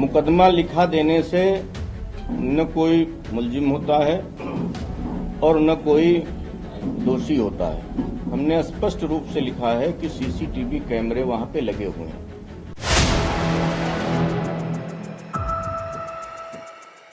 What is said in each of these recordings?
मुकदमा लिखा देने से न कोई मुलजिम होता है और न कोई दोषी होता है। हमने स्पष्ट रूप से लिखा है कि सीसीटीवी कैमरे वहां पे लगे हुए हैं।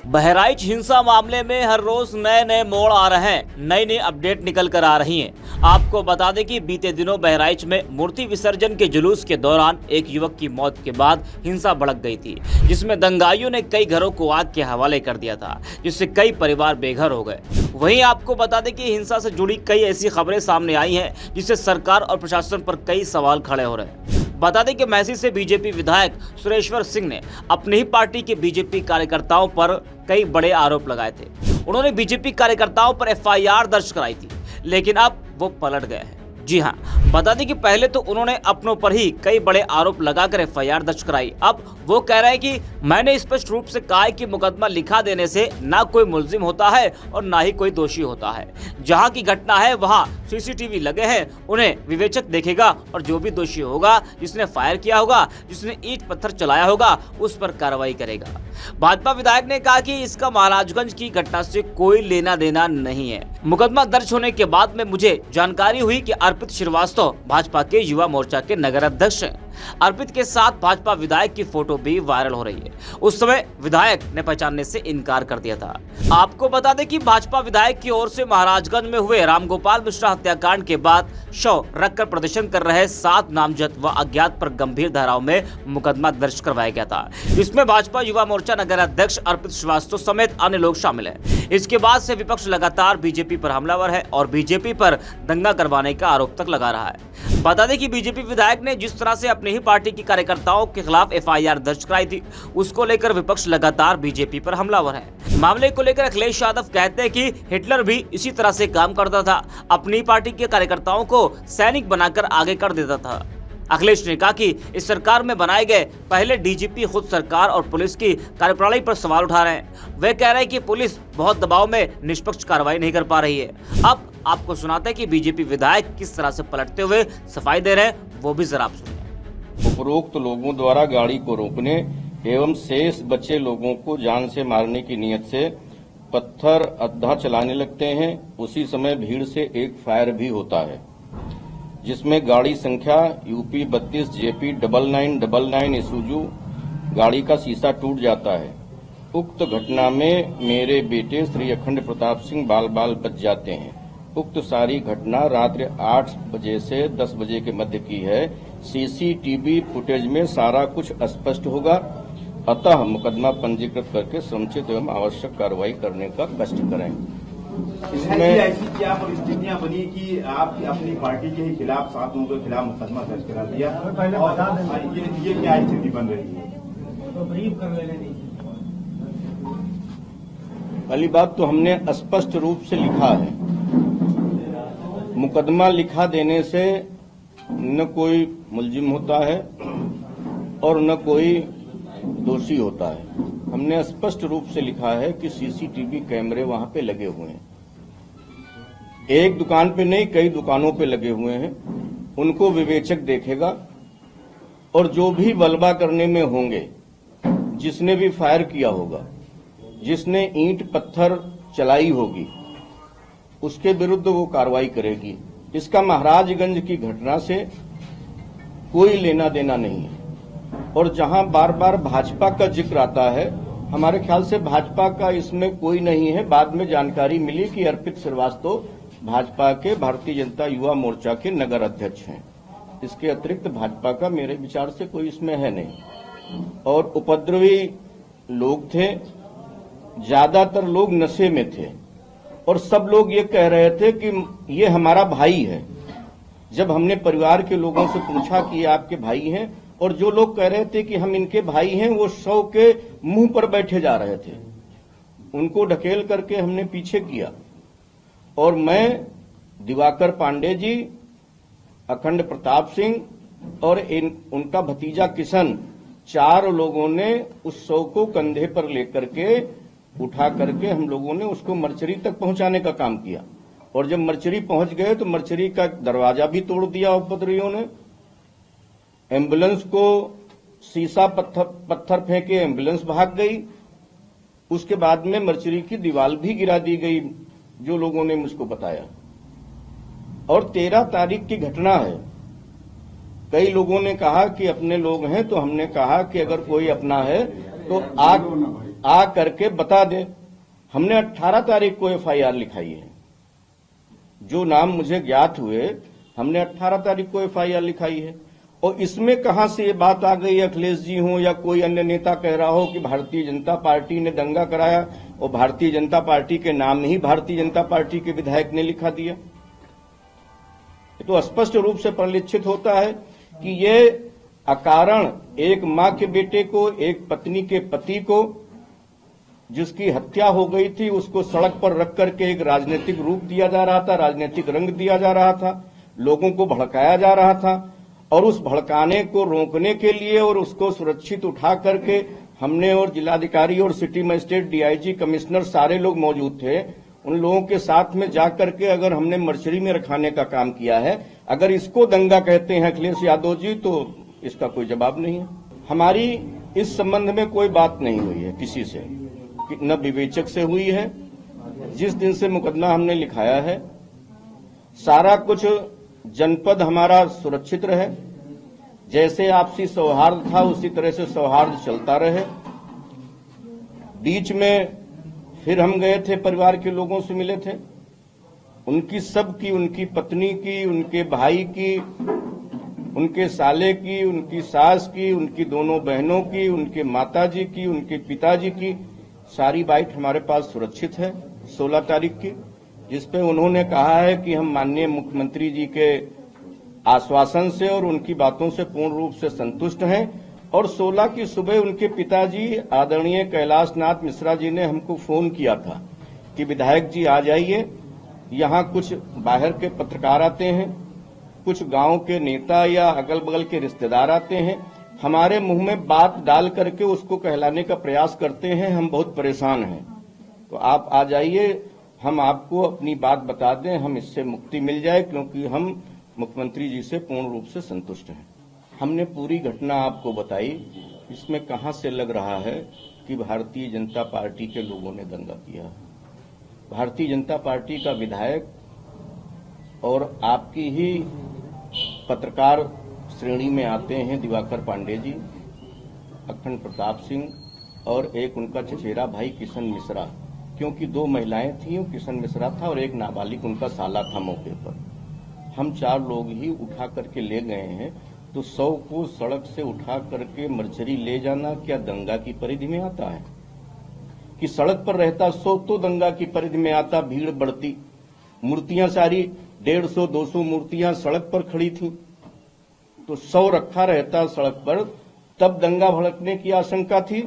बहराइच हिंसा मामले में हर रोज नए नए मोड़ आ रहे हैं, नई नई अपडेट निकल कर आ रही हैं। आपको बता दें कि बीते दिनों बहराइच में मूर्ति विसर्जन के जुलूस के दौरान एक युवक की मौत के बाद हिंसा भड़क गई थी, जिसमें दंगाइयों ने कई घरों को आग के हवाले कर दिया था, जिससे कई परिवार बेघर हो गए। वहीं आपको बता दें कि हिंसा से जुड़ी कई ऐसी खबरें सामने आई हैं, जिससे सरकार और प्रशासन पर कई सवाल खड़े हो रहे हैं। बता दें कि मैसी से बीजेपी विधायक सुरेश्वर सिंह ने अपनी ही पार्टी के बीजेपी कार्यकर्ताओं पर कई बड़े आरोप लगाए थे। उन्होंने बीजेपी कार्यकर्ताओं पर एफआईआर दर्ज कराई थी, लेकिन अब वो पलट गए हैं। जी हां, बता दें कि पहले तो उन्होंने अपनों पर ही कई बड़े आरोप लगाकर एफआईआर दर्ज कराई। अब वो कह रहे हैं कि मैंने स्पष्ट रूप से कहा है कि मुकदमा लिखा देने से ना कोई मुलजिम होता है और ना ही कोई दोषी होता है। जहां की घटना है वहां सीसीटीवी लगे हैं, उन्हें विवेचक देखेगा और जो भी दोषी होगा, जिसने फायर किया होगा, जिसने ईंट पत्थर चलाया होगा, उस पर कार्रवाई करेगा। भाजपा विधायक ने कहा कि इसका महाराजगंज की घटना से कोई लेना देना नहीं है। मुकदमा दर्ज होने के बाद में मुझे जानकारी हुई कि अर्पित श्रीवास्तव भाजपा के युवा मोर्चा के नगर अध्यक्ष हैं। अर्पित के साथ भाजपा विधायक की फोटो भी वायरल हो रही है। उस समय विधायक ने पहचानने से इनकार कर दिया था। आपको बता दें कि भाजपा विधायक की ओर से महाराजगंज में हुए रामगोपाल मिश्रा हत्याकांड के बाद शव रखकर प्रदर्शन कर रहे 7 नामजद व अज्ञात पर गंभीर धाराओं में मुकदमा दर्ज करवाया गया था। इसमें भाजपा युवा मोर्चा नगर अध्यक्ष अर्पित श्रीवास्तव समेत अन्य लोग शामिल हैं। इसके बाद से विपक्ष लगातार बीजेपी पर हमलावर है और बीजेपी पर दंगा करवाने का आरोप तक लगा रहा है। बता दें कि बीजेपी विधायक ने जिस तरह से अपनी ही पार्टी की कार्यकर्ताओं के खिलाफ एफआईआर दर्ज कराई थी, उसको लेकर विपक्ष लगातार बीजेपी पर हमलावर है। मामले को लेकर अखिलेश यादव कहते हैं कि हिटलर भी इसी तरह से काम करता था, अपनी पार्टी के कार्यकर्ताओं को सैनिक बनाकर आगे कर देता था। अखिलेश ने कहा कि इस सरकार में बनाए गए पहले डीजीपी खुद सरकार और पुलिस की कार्यप्रणाली पर सवाल उठा रहे हैं। वे कह रहे हैं कि पुलिस बहुत दबाव में निष्पक्ष कार्रवाई नहीं कर पा रही है। अब आपको सुनाते हैं कि बीजेपी विधायक किस तरह से पलटते हुए सफाई दे रहे हैं, वो भी जरा आप सुनिए। उपरोक्त लोगों द्वारा गाड़ी को रोकने एवं शेष बचे लोगों को जान से मारने की नीयत से पत्थर अद्धा चलाने लगते हैं। उसी समय भीड़ से एक फायर भी होता है, जिसमें गाड़ी संख्या यूपी 32 जेपी 9999 इसुजू गाड़ी का शीशा टूट जाता है। उक्त घटना में मेरे बेटे श्री अखंड प्रताप सिंह बाल बाल बच जाते हैं। उक्त सारी घटना रात्रि 8 बजे से 10 बजे के मध्य की है। सीसीटीवी फुटेज में सारा कुछ स्पष्ट होगा, अतः मुकदमा पंजीकृत करके समुचित एवं आवश्यक कार्रवाई करने का कष्ट करें। इसमें ऐसी क्या परिस्थितियां बनी कि आप अपनी पार्टी के खिलाफ 7 लोगों के खिलाफ मुकदमा दर्ज करा दिया, और ये क्या स्थिति बन रही है? तो ब्रीफ कर लेने दीजिए। पहली बात तो हमने स्पष्ट रूप से लिखा है, मुकदमा लिखा देने से न कोई मुलजिम होता है और न कोई दोषी होता है। हमने स्पष्ट रूप से लिखा है कि सीसीटीवी कैमरे वहां पे लगे हुए हैं। एक दुकान पे नहीं, कई दुकानों पे लगे हुए हैं। उनको विवेचक देखेगा और जो भी वलबा करने में होंगे, जिसने भी फायर किया होगा, जिसने ईंट पत्थर चलाई होगी, उसके विरुद्ध वो कार्रवाई करेगी। इसका महाराजगंज की घटना से कोई लेना देना नहीं है। और जहां बार बार भाजपा का जिक्र आता है, हमारे ख्याल से भाजपा का इसमें कोई नहीं है। बाद में जानकारी मिली कि अर्पित श्रीवास्तव भाजपा के भारतीय जनता युवा मोर्चा के नगर अध्यक्ष हैं। इसके अतिरिक्त भाजपा का मेरे विचार से कोई इसमें है नहीं। और उपद्रवी लोग थे, ज्यादातर लोग नशे में थे और सब लोग ये कह रहे थे कि ये हमारा भाई है। जब हमने परिवार के लोगों से पूछा कि ये आपके भाई हैं, और जो लोग कह रहे थे कि हम इनके भाई हैं, वो शव के मुंह पर बैठे जा रहे थे। उनको ढकेल करके हमने पीछे किया और मैं, दिवाकर पांडे जी, अखंड प्रताप सिंह और उनका भतीजा किशन, 4 लोगों ने उस शव को कंधे पर लेकर के उठा करके हम लोगों ने उसको मर्चरी तक पहुंचाने का काम किया। और जब मर्चरी पहुंच गए तो मर्चरी का दरवाजा भी तोड़ दिया उपद्रवियों ने। एम्बुलेंस को शीशा पत्थर फेंके, एम्बुलेंस भाग गई। उसके बाद में मर्चरी की दीवार भी गिरा दी गई, जो लोगों ने मुझको बताया। और 13 तारीख की घटना है। कई लोगों ने कहा कि अपने लोग हैं, तो हमने कहा कि अगर कोई अपना है तो आ करके बता दे। हमने 18 तारीख को एफआईआर लिखाई है। जो नाम मुझे ज्ञात हुए, हमने 18 तारीख को एफआईआर लिखाई है। और इसमें कहां से ये बात आ गई, अखिलेश जी हो या कोई अन्य नेता कह रहा हो कि भारतीय जनता पार्टी ने दंगा कराया, और भारतीय जनता पार्टी के नाम ही भारतीय जनता पार्टी के विधायक ने लिखा दिया। तो स्पष्ट रूप से परिलक्षित होता है कि ये अकारण एक मां के बेटे को, एक पत्नी के पति को, जिसकी हत्या हो गई थी, उसको सड़क पर रख करके एक राजनीतिक रूप दिया जा रहा था, राजनीतिक रंग दिया जा रहा था, लोगों को भड़काया जा रहा था। और उस भड़काने को रोकने के लिए और उसको सुरक्षित उठा करके हमने और जिलाधिकारी और सिटी मजिस्ट्रेट, डीआईजी, कमिश्नर सारे लोग मौजूद थे। उन लोगों के साथ में जाकर के अगर हमने मर्चरी में रखाने का काम किया है, अगर इसको दंगा कहते हैं अखिलेश यादव जी, तो इसका कोई जवाब नहीं है। हमारी इस संबंध में कोई बात नहीं हुई है किसी से, न विवेचक से हुई है। जिस दिन से मुकदमा हमने लिखाया है, सारा कुछ जनपद हमारा सुरक्षित रहे, जैसे आपसी सौहार्द था उसी तरह से सौहार्द चलता रहे। बीच में फिर हम गए थे, परिवार के लोगों से मिले थे, उनकी सबकी, उनकी पत्नी की, उनके भाई की, उनके साले की, उनकी सास की, उनकी दोनों बहनों की, उनके माताजी की, उनके पिताजी की सारी बाइट हमारे पास सुरक्षित है 16 तारीख की, जिसपे उन्होंने कहा है कि हम माननीय मुख्यमंत्री जी के आश्वासन से और उनकी बातों से पूर्ण रूप से संतुष्ट हैं। और 16 की सुबह उनके पिताजी आदरणीय कैलाश नाथ मिश्रा जी ने हमको फोन किया था कि विधायक जी आ जाइए, यहाँ कुछ बाहर के पत्रकार आते हैं, कुछ गांव के नेता या अगल बगल के रिश्तेदार आते हैं, हमारे मुंह में बात डाल करके उसको कहलाने का प्रयास करते हैं, हम बहुत परेशान हैं, तो आप आ जाइए, हम आपको अपनी बात बता दें, हम इससे मुक्ति मिल जाए, क्योंकि हम मुख्यमंत्री जी से पूर्ण रूप से संतुष्ट हैं। हमने पूरी घटना आपको बताई। इसमें कहां से लग रहा है कि भारतीय जनता पार्टी के लोगों ने दंगा किया। भारतीय जनता पार्टी का विधायक और आपकी ही पत्रकार श्रेणी में आते हैं दिवाकर पांडे जी, अखंड प्रताप सिंह और एक उनका चचेरा भाई किशन मिश्रा, क्योंकि 2 महिलाएं थीं, किशन मिश्रा था और एक नाबालिग उनका साला था मौके पर। हम 4 लोग ही उठा करके ले गए हैं। तो 100 को सड़क से उठा करके मर्चरी ले जाना क्या दंगा की परिधि में आता है? कि सड़क पर रहता 100 तो दंगा की परिधि में आता, भीड़ बढ़ती, मूर्तियां सारी 150-200 मूर्तियां सड़क पर खड़ी थीं, तो 100 रखा रहता सड़क पर, तब दंगा भड़कने की आशंका थी।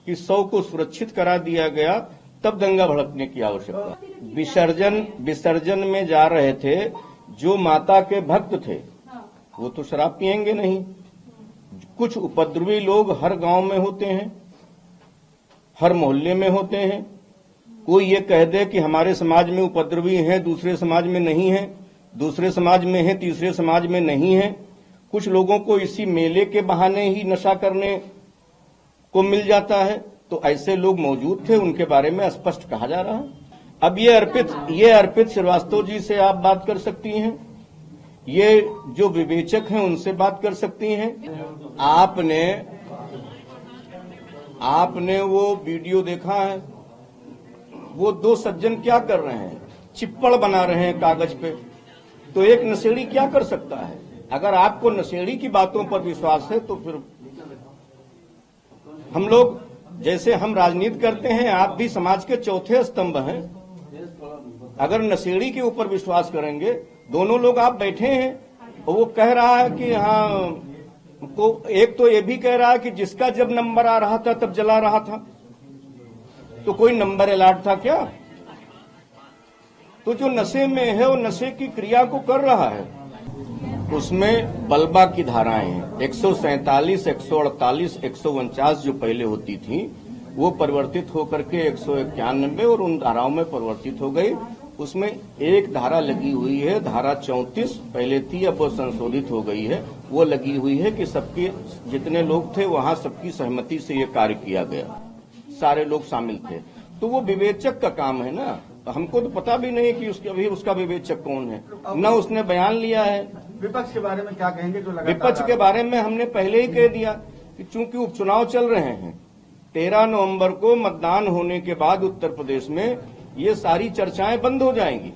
कि 100 को सुरक्षित करा दिया गया, तब दंगा भड़कने की आवश्यकता। विसर्जन में जा रहे थे, जो माता के भक्त थे वो तो शराब पिएंगे नहीं। कुछ उपद्रवी लोग हर गांव में होते हैं, हर मोहल्ले में होते हैं। कोई ये कह दे कि हमारे समाज में उपद्रवी हैं, दूसरे समाज में नहीं है, दूसरे समाज में है, तीसरे समाज में नहीं है। कुछ लोगों को इसी मेले के बहाने ही नशा करने को मिल जाता है, तो ऐसे लोग मौजूद थे, उनके बारे में स्पष्ट कहा जा रहा है। अब ये अर्पित श्रीवास्तव जी से आप बात कर सकती हैं, ये जो विवेचक हैं उनसे बात कर सकती हैं। आपने वो वीडियो देखा है, वो 2 सज्जन क्या कर रहे हैं, चिप्पड़ बना रहे हैं कागज पे। तो एक नशेड़ी क्या कर सकता है? अगर आपको नशेड़ी की बातों पर विश्वास है तो फिर हम लोग, जैसे हम राजनीति करते हैं, आप भी समाज के चौथे स्तंभ हैं। अगर नशेड़ी के ऊपर विश्वास करेंगे, दोनों लोग आप बैठे हैं और वो कह रहा है कि हाँ, तो एक तो ये भी कह रहा है कि जिसका जब नंबर आ रहा था तब जला रहा था, तो कोई नंबर अलॉट था क्या? तो जो नशे में है वो नशे की क्रिया को कर रहा है, उसमें बलबा की धाराएं हैं 147, 148, 149 जो पहले होती थी, वो परिवर्तित होकर के 191 और उन धाराओं में परिवर्तित हो गई। उसमें एक धारा लगी हुई है, धारा 34 पहले थी, अब वो संशोधित हो गई है। वो लगी हुई है कि सबके जितने लोग थे वहां सबकी सहमति से ये कार्य किया गया, सारे लोग शामिल थे। तो वो विवेचक का काम है ना, हमको तो पता भी नहीं कि अभी उसका विवेचक कौन है, न उसने बयान लिया है। विपक्ष के बारे में क्या कहेंगे? जो विपक्ष के बारे में हमने पहले ही कह दिया कि चूंकि उपचुनाव चल रहे हैं, 13 नवंबर को मतदान होने के बाद उत्तर प्रदेश में ये सारी चर्चाएं बंद हो जाएंगी।